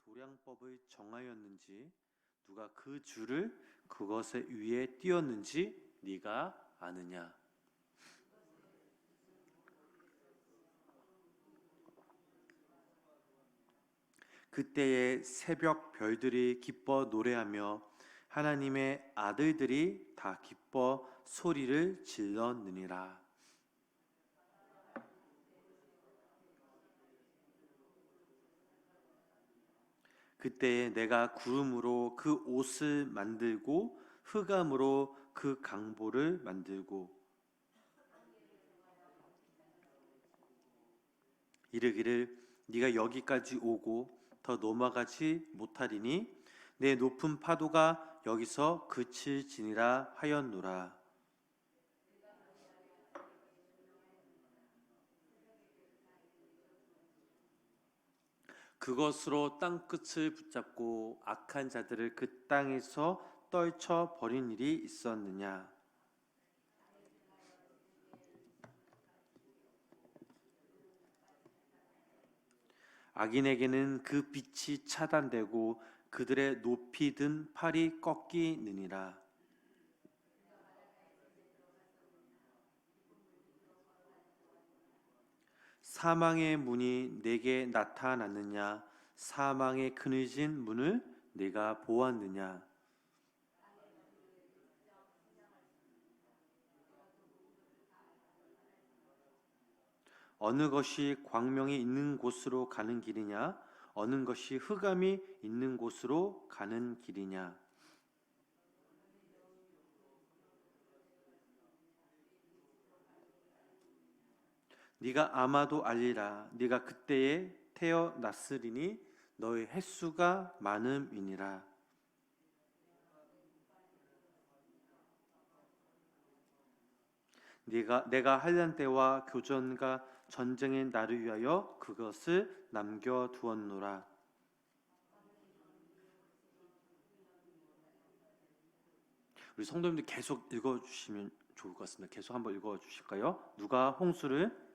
도량법을 정하였는지 누가 그 줄을 그것의 위에 띄었는지 네가 아느냐? 그때에 새벽 별들이 기뻐 노래하며 하나님의 아들들이 다 기뻐 소리를 질렀느니라. 그때에 내가 구름으로 그 옷을 만들고 흑암으로 그 강보를 만들고 이르기를 네가 여기까지 오고 더 넘어가지 못하리니 내 높은 파도가 여기서 그칠지니라 하였노라. 그것으로 땅끝을 붙잡고 악한 자들을 그 땅에서 떨쳐 버린 일이 있었느냐? 악인에게는 그 빛이 차단되고 그들의 높이 든 팔이 꺾이느니라. 사망의 문이 내게 나타났느냐? 사망의 그늘진 문을 내가 보았느냐? 어느 것이 광명이 있는 곳으로 가는 길이냐? 어느 것이 흑암이 있는 곳으로 가는 길이냐? 네가 아마도 알리라. 네가 그때에 태어났으리니 너의 횟수가 많음이니라. 내가 환난 때와 교전과 전쟁의 날을 위하여 그것을 남겨두었노라. 우리 성도님들 계속 읽어주시면 좋을 것 같습니다. 계속 한번 읽어주실까요? 누가 홍수를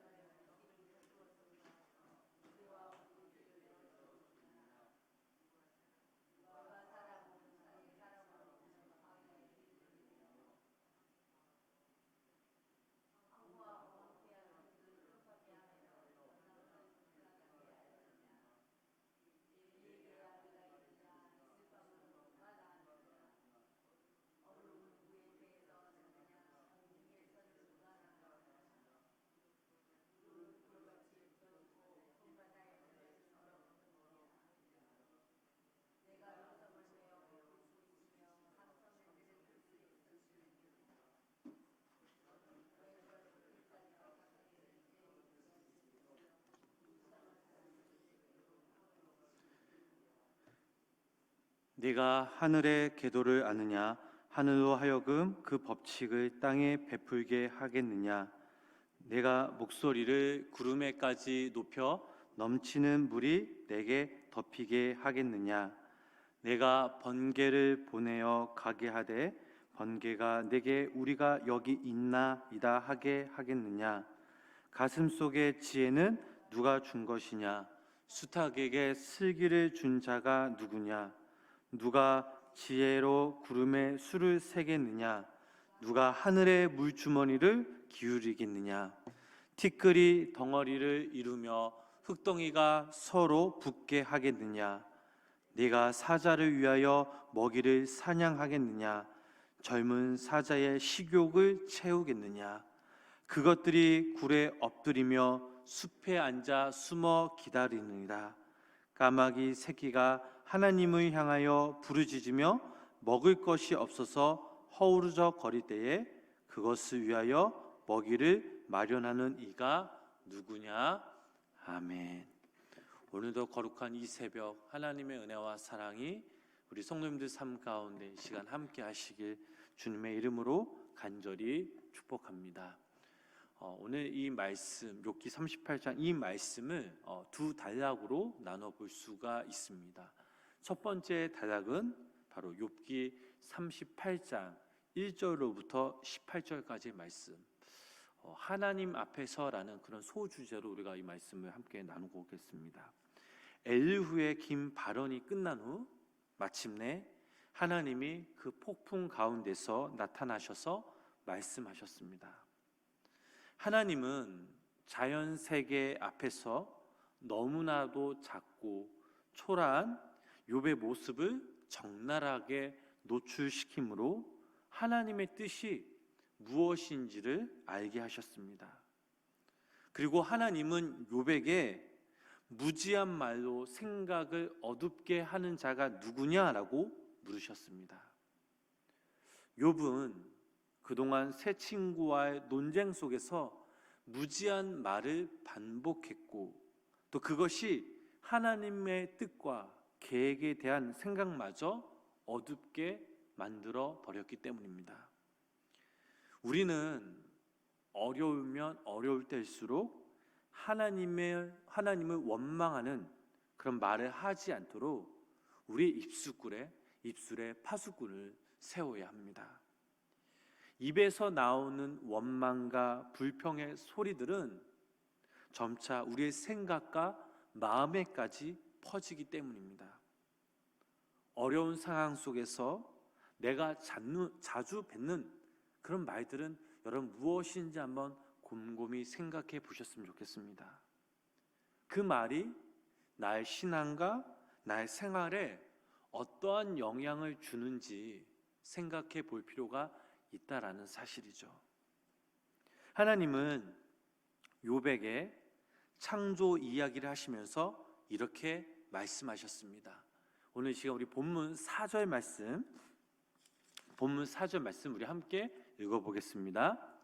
네가 하늘의 계도를 아느냐? 하늘로 하여금 그 법칙을 땅에 베풀게 하겠느냐? 내가 목소리를 구름에까지 높여 넘치는 물이 내게 덮이게 하겠느냐? 내가 번개를 보내어 가게 하되 번개가 내게 우리가 여기 있나이다 하게 하겠느냐? 가슴 속의 지혜는 누가 준 것이냐? 수탉에게 슬기를 준 자가 누구냐? 누가 지혜로 구름에 수를 세겠느냐? 누가 하늘의 물주머니를 기울이겠느냐? 티끌이 덩어리를 이루며 흙덩이가 서로 붙게 하겠느냐? 네가 사자를 위하여 먹이를 사냥하겠느냐? 젊은 사자의 식욕을 채우겠느냐? 그것들이 굴에 엎드리며 숲에 앉아 숨어 기다리느니라. 까마귀 새끼가 하나님을 향하여 부르짖으며 먹을 것이 없어서 허우르져 거릴 때에 그것을 위하여 먹이를 마련하는 이가 누구냐? 아멘. 오늘도 거룩한 이 새벽 하나님의 은혜와 사랑이 우리 성도님들 삶 가운데 이 시간 함께 하시길 주님의 이름으로 간절히 축복합니다. 오늘 이 말씀 욥기 38장 이 말씀을 두 단락으로 나눠 볼 수가 있습니다. 첫 번째 단락은 바로 욥기 38장 1절로부터 18절까지의 말씀, 하나님 앞에서라는 그런 소주제로 우리가 이 말씀을 함께 나누고 오겠습니다. 엘리후의 긴 발언이 끝난 후 마침내 하나님이 그 폭풍 가운데서 나타나셔서 말씀하셨습니다. 하나님은 자연 세계 앞에서 너무나도 작고 초라한 욥의 모습을 적나라하게 노출시키므로 하나님의 뜻이 무엇인지를 알게 하셨습니다. 그리고 하나님은 욥에게 무지한 말로 생각을 어둡게 하는 자가 누구냐라고 물으셨습니다. 욥은 그동안 새 친구와의 논쟁 속에서 무지한 말을 반복했고 또 그것이 하나님의 뜻과 계획에 대한 생각마저 어둡게 만들어 버렸기 때문입니다. 우리는 어려우면 어려울 때일수록 하나님을 원망하는 그런 말을 하지 않도록 우리 입술에 파수꾼을 세워야 합니다. 입에서 나오는 원망과 불평의 소리들은 점차 우리의 생각과 마음에까지 퍼지기 때문입니다. 어려운 상황 속에서 내가 자주 뱉는 그런 말들은 여러분 무엇인지 한번 곰곰이 생각해 보셨으면 좋겠습니다. 그 말이 나의 신앙과 나의 생활에 어떠한 영향을 주는지 생각해 볼 필요가 있다라는 사실이죠. 하나님은 욥에게 창조 이야기를 하시면서 이렇게 말씀하셨습니다. 오늘 시간 우리 본문 4절 말씀 우리 함께 읽어보겠습니다.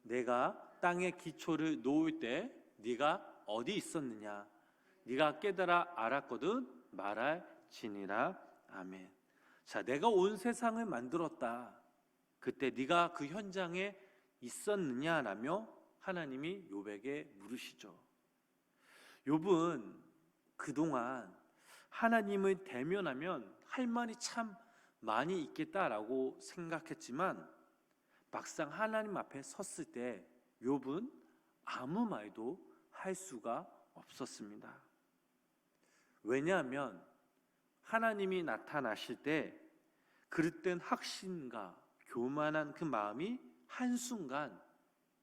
내가 땅의 기초를 놓을 때 네가 어디 있었느냐? 네가 깨달아 알았거든 말할지니라. 아멘. 자, 내가 온 세상을 만들었다. 그때 네가 그 현장에 있었느냐라며 하나님이 욥에게 물으시죠. 욥은 그동안 하나님을 대면하면 할 말이 참 많이 있겠다라고 생각했지만 막상 하나님 앞에 섰을 때 욥은 아무 말도 할 수가 없었습니다. 왜냐하면 하나님이 나타나실 때 그릇된 확신과 교만한 그 마음이 한순간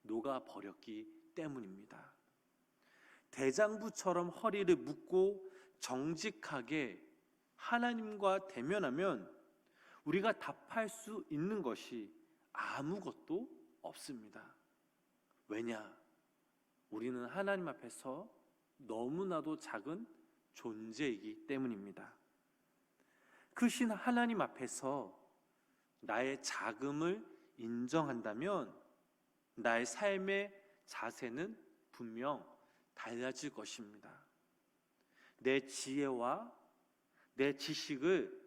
녹아버렸기 때문입니다. 대장부처럼 허리를 묶고 정직하게 하나님과 대면하면 우리가 답할 수 있는 것이 아무것도 없습니다. 왜냐? 우리는 하나님 앞에서 너무나도 작은 존재이기 때문입니다. 크신 하나님 앞에서 나의 작음을 인정한다면 나의 삶의 자세는 분명 달라질 것입니다. 내 지혜와 내 지식을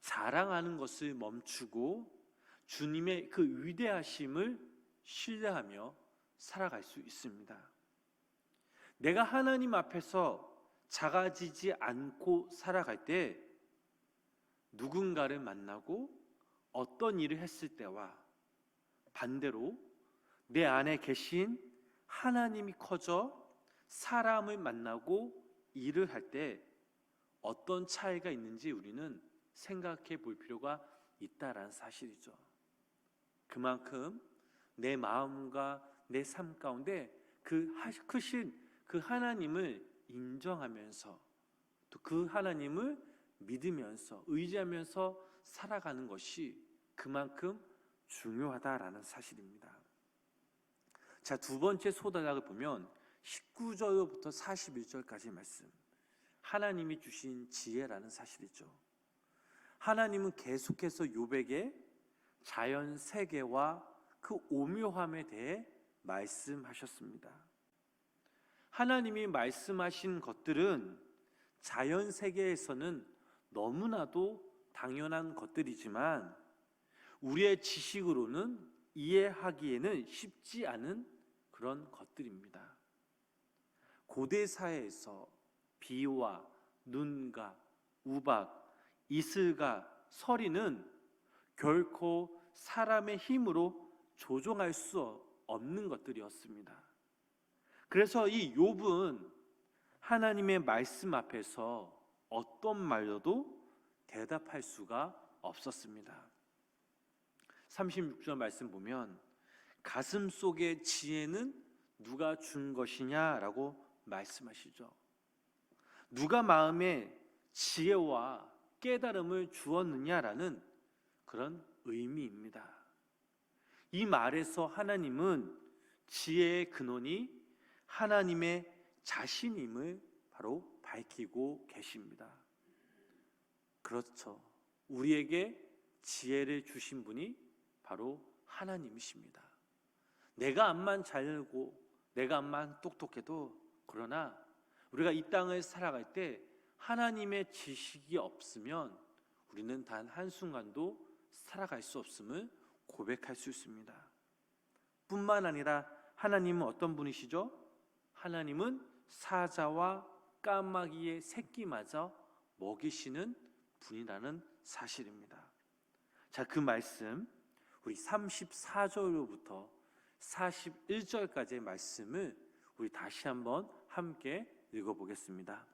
자랑하는 것을 멈추고 주님의 그 위대하심을 신뢰하며 살아갈 수 있습니다. 내가 하나님 앞에서 작아지지 않고 살아갈 때 누군가를 만나고 어떤 일을 했을 때와 반대로 내 안에 계신 하나님이 커져 사람을 만나고 일을 할 때 어떤 차이가 있는지 우리는 생각해 볼 필요가 있다라는 사실이죠. 그만큼 내 마음과 내 삶 가운데 그 크신 그 하나님을 인정하면서 또 그 하나님을 믿으면서 의지하면서 살아가는 것이 그만큼 중요하다라는 사실입니다. 자, 두 번째 소단락을 보면 19절부터 41절까지 말씀, 하나님이 주신 지혜라는 사실이죠. 하나님은 계속해서 욥에게 자연 세계와 그 오묘함에 대해 말씀하셨습니다. 하나님이 말씀하신 것들은 자연 세계에서는 너무나도 당연한 것들이지만 우리의 지식으로는 이해하기에는 쉽지 않은 그런 것들입니다. 고대 사회에서 비와 눈과 우박, 이슬과 서리는 결코 사람의 힘으로 조종할 수 없는 것들이었습니다. 그래서 이 욥은 하나님의 말씀 앞에서 어떤 말로도 대답할 수가 없었습니다. 36절 말씀 보면 가슴 속의 지혜는 누가 준 것이냐라고 말씀하시죠. 누가 마음에 지혜와 깨달음을 주었느냐라는 그런 의미입니다. 이 말에서 하나님은 지혜의 근원이 하나님의 자신임을 바로 밝히고 계십니다. 그렇죠. 우리에게 지혜를 주신 분이 바로 하나님이십니다. 내가 암만 잘 알고 내가 암만 똑똑해도, 그러나 우리가 이 땅을 살아갈 때 하나님의 지식이 없으면 우리는 단 한순간도 살아갈 수 없음을 고백할 수 있습니다. 뿐만 아니라 하나님은 어떤 분이시죠? 하나님은 사자와 까마귀의 새끼마저 먹이시는 분이라는 사실입니다. 자, 그 말씀 우리 34절로부터 41절까지의 말씀을 우리 다시 한번 함께 읽어보겠습니다.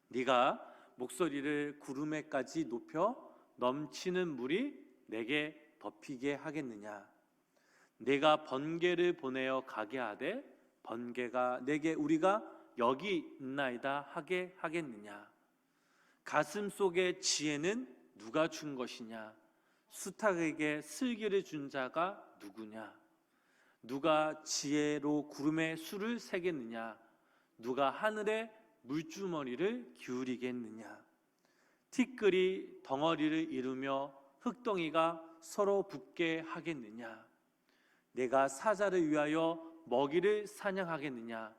네가 목소리를 구름에까지 높여 넘치는 물이 내게 덮이게 하겠느냐? 내가 번개를 보내어 가게 하되 번개가 내게 우리가 여기 있나이다 하게 하겠느냐? 가슴 속의 지혜는 누가 준 것이냐? 수탉에게 슬기를 준 자가 누구냐? 누가 지혜로 구름에 수를 세겠느냐? 누가 하늘에 물주머니를 기울이겠느냐? 티끌이 덩어리를 이루며 흙덩이가 서로 붙게 하겠느냐? 내가 사자를 위하여 먹이를 사냥하겠느냐?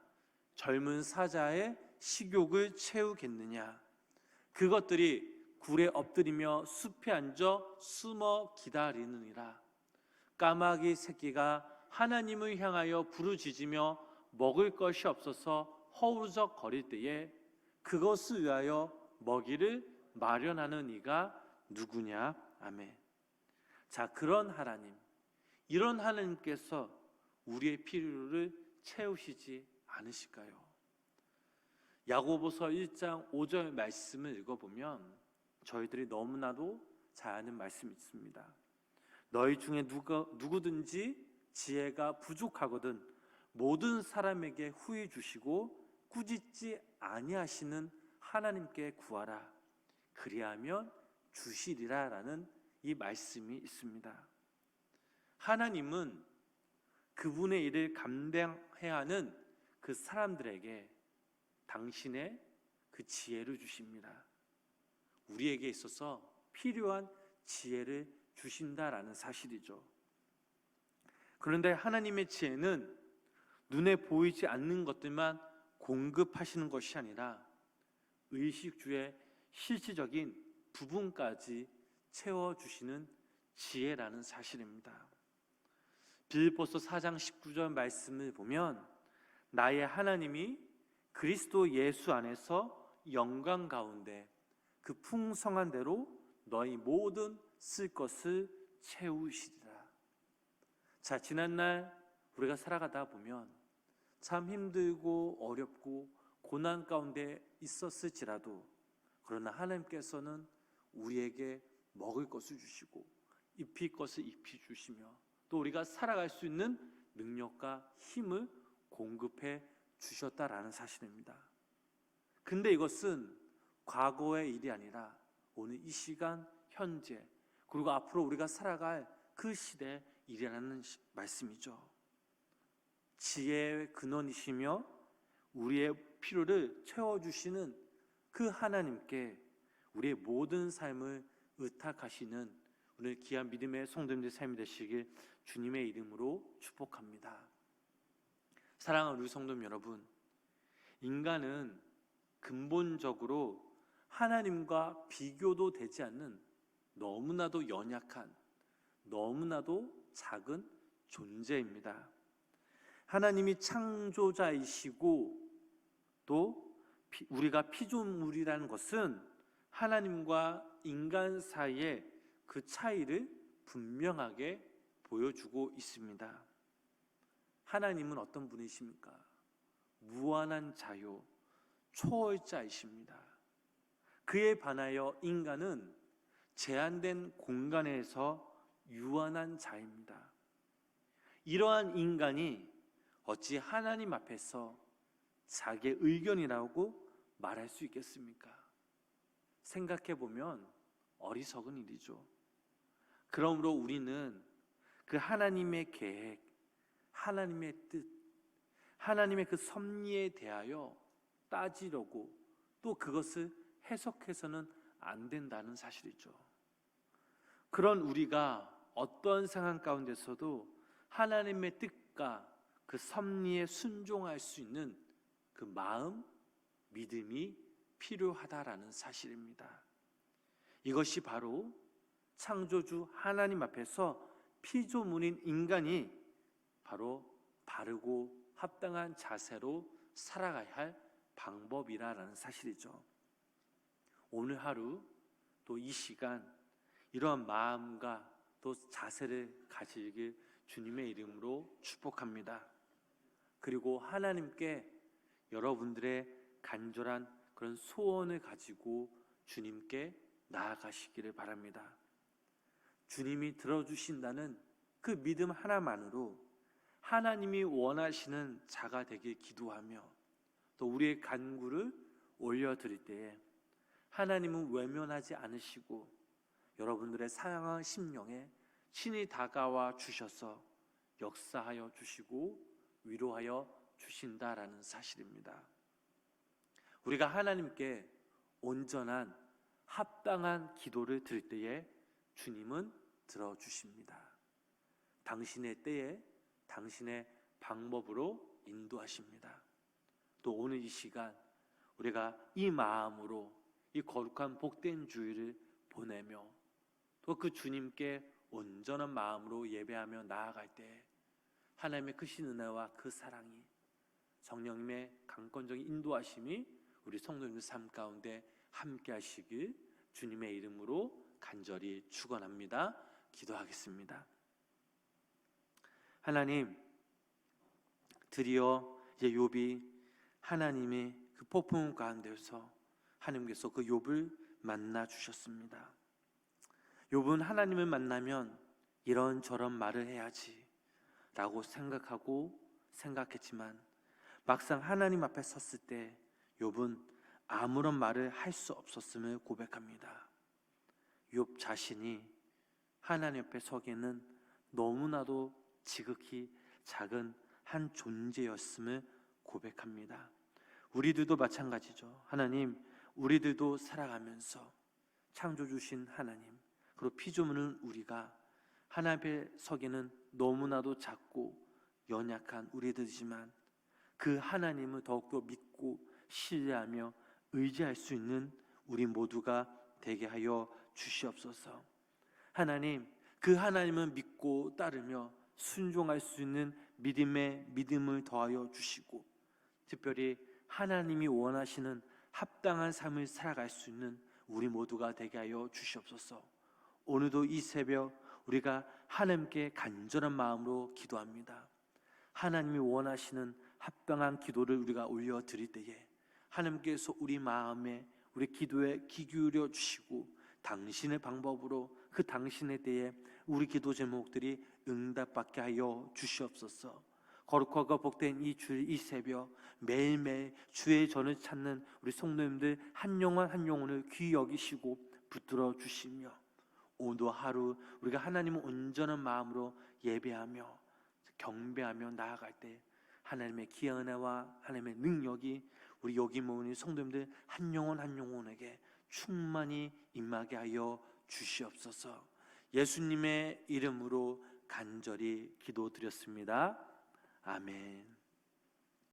젊은 사자의 식욕을 채우겠느냐? 그것들이 굴에 엎드리며 숲에 앉아 숨어 기다리느니라. 까마귀 새끼가 하나님을 향하여 부르짖으며 먹을 것이 없어서 허우적거릴 때에 그것을 위하여 먹이를 마련하는 이가 누구냐? 아멘. 자, 그런 하나님, 이런 하나님께서 우리의 필요를 채우시지 않으실까요? 야고보서 1장 5절 말씀을 읽어보면 저희들이 너무나도 잘 아는 말씀이 있습니다. 너희 중에 누구든지 지혜가 부족하거든 모든 사람에게 후히 주시고 꾸짖지 아니하시는 하나님께 구하라. 그리하면 주시리라 라는 이 말씀이 있습니다. 하나님은 그분의 일을 감당해야 하는 그 사람들에게 당신의 그 지혜를 주십니다. 우리에게 있어서 필요한 지혜를 주신다라는 사실이죠. 그런데 하나님의 지혜는 눈에 보이지 않는 것들만 공급하시는 것이 아니라 의식주의 실질적인 부분까지 채워주시는 지혜라는 사실입니다. 빌립보서 4장 19절 말씀을 보면 나의 하나님이 그리스도 예수 안에서 영광 가운데 그 풍성한 대로 너희 모든 쓸 것을 채우시리라. 자, 지난날 우리가 살아가다 보면 참 힘들고 어렵고 고난 가운데 있었을지라도, 그러나 하나님께서는 우리에게 먹을 것을 주시고 입힐 것을 입히 주시며 또 우리가 살아갈 수 있는 능력과 힘을 공급해 주셨다라는 사실입니다. 근데 이것은 과거의 일이 아니라 오늘 이 시간 현재 그리고 앞으로 우리가 살아갈 그 시대의 일이라는 말씀이죠. 지혜의 근원이시며 우리의 필요를 채워주시는 그 하나님께 우리의 모든 삶을 의탁하시는 오늘 귀한 믿음의 성도님들의 삶이 되시길 주님의 이름으로 축복합니다. 사랑하는 우리 성도님 여러분, 인간은 근본적으로 하나님과 비교도 되지 않는 너무나도 연약한, 너무나도 작은 존재입니다. 하나님이 창조자이시고 또 우리가 피조물이라는 것은 하나님과 인간 사이의 그 차이를 분명하게 보여주고 있습니다. 하나님은 어떤 분이십니까? 무한한 자유, 초월자이십니다. 그에 반하여 인간은 제한된 공간에서 유한한 자입니다. 이러한 인간이 어찌 하나님 앞에서 자기의 의견이라고 말할 수 있겠습니까? 생각해보면 어리석은 일이죠. 그러므로 우리는 그 하나님의 계획, 하나님의 뜻, 하나님의 그 섭리에 대하여 따지려고 또 그것을 해석해서는 안 된다는 사실이죠. 그런 우리가 어떤 상황 가운데서도 하나님의 뜻과 그 섭리에 순종할 수 있는 그 마음, 믿음이 필요하다라는 사실입니다. 이것이 바로 창조주 하나님 앞에서 피조물인 인간이 바로 바르고 합당한 자세로 살아가야 할 방법이라는 사실이죠. 오늘 하루 또 이 시간 이러한 마음과 또 자세를 가지길 주님의 이름으로 축복합니다. 그리고 하나님께 여러분들의 간절한 그런 소원을 가지고 주님께 나아가시기를 바랍니다. 주님이 들어주신다는 그 믿음 하나만으로 하나님이 원하시는 자가 되길 기도하며 또 우리의 간구를 올려드릴 때에 하나님은 외면하지 않으시고 여러분들의 상한 심령에 친히 다가와 주셔서 역사하여 주시고 위로하여 주신다라는 사실입니다. 우리가 하나님께 온전한 합당한 기도를 드릴 때에 주님은 들어주십니다. 당신의 때에 당신의 방법으로 인도하십니다. 또 오늘 이 시간 우리가 이 마음으로 이 거룩한 복된 주일을 보내며 또 그 주님께 온전한 마음으로 예배하며 나아갈 때 하나님의 크신 은혜와 그 사랑이 성령님의 강권적인 인도하심이 우리 성도님들 삶 가운데 함께 하시길 주님의 이름으로 간절히 축원합니다. 기도하겠습니다. 하나님, 드디어 이제 욥이 하나님의 그 폭풍 가운데서 하나님께서 그 욥을 만나 주셨습니다. 욥은 하나님을 만나면 이런저런 말을 해야지 라고 생각했지만 막상 하나님 앞에 섰을 때 욥은 아무런 말을 할 수 없었음을 고백합니다. 욥 자신이 하나님 앞에 서기에는 너무나도 지극히 작은 한 존재였음을 고백합니다. 우리들도 마찬가지죠. 하나님, 우리들도 살아가면서 창조주신 하나님, 그리고 피조물은 우리가 하나님 앞에 서기에는 너무나도 작고 연약한 우리들이지만 그 하나님을 더욱더 믿고 신뢰하며 의지할 수 있는 우리 모두가 되게 하여 주시옵소서. 하나님, 그 하나님을 믿고 따르며 순종할 수 있는 믿음의 믿음을 더하여 주시고 특별히 하나님이 원하시는 합당한 삶을 살아갈 수 있는 우리 모두가 되게 하여 주시옵소서. 오늘도 이 새벽 우리가 하나님께 간절한 마음으로 기도합니다. 하나님이 원하시는 합당한 기도를 우리가 올려드릴 때에 하나님께서 우리 마음에 우리 기도에 귀 기울여 주시고 당신의 방법으로 그 당신의 때에 우리 기도 제목들이 응답받게 하여 주시옵소서. 거룩하고 복된 이 주일 이 새벽 매일매일 주의 전을 찾는 우리 성도님들 한 영혼 한 영혼을 귀히 여기시고 붙들어 주시며 오늘도 하루 우리가 하나님을 온전한 마음으로 예배하며 경배하며 나아갈 때 하나님의 기이한 은혜와 하나님의 능력이 우리 여기 모인 성도님들 한 영혼 한 영혼에게 충만히 임하게 하여 주시옵소서. 예수님의 이름으로 간절히 기도드렸습니다. 아멘.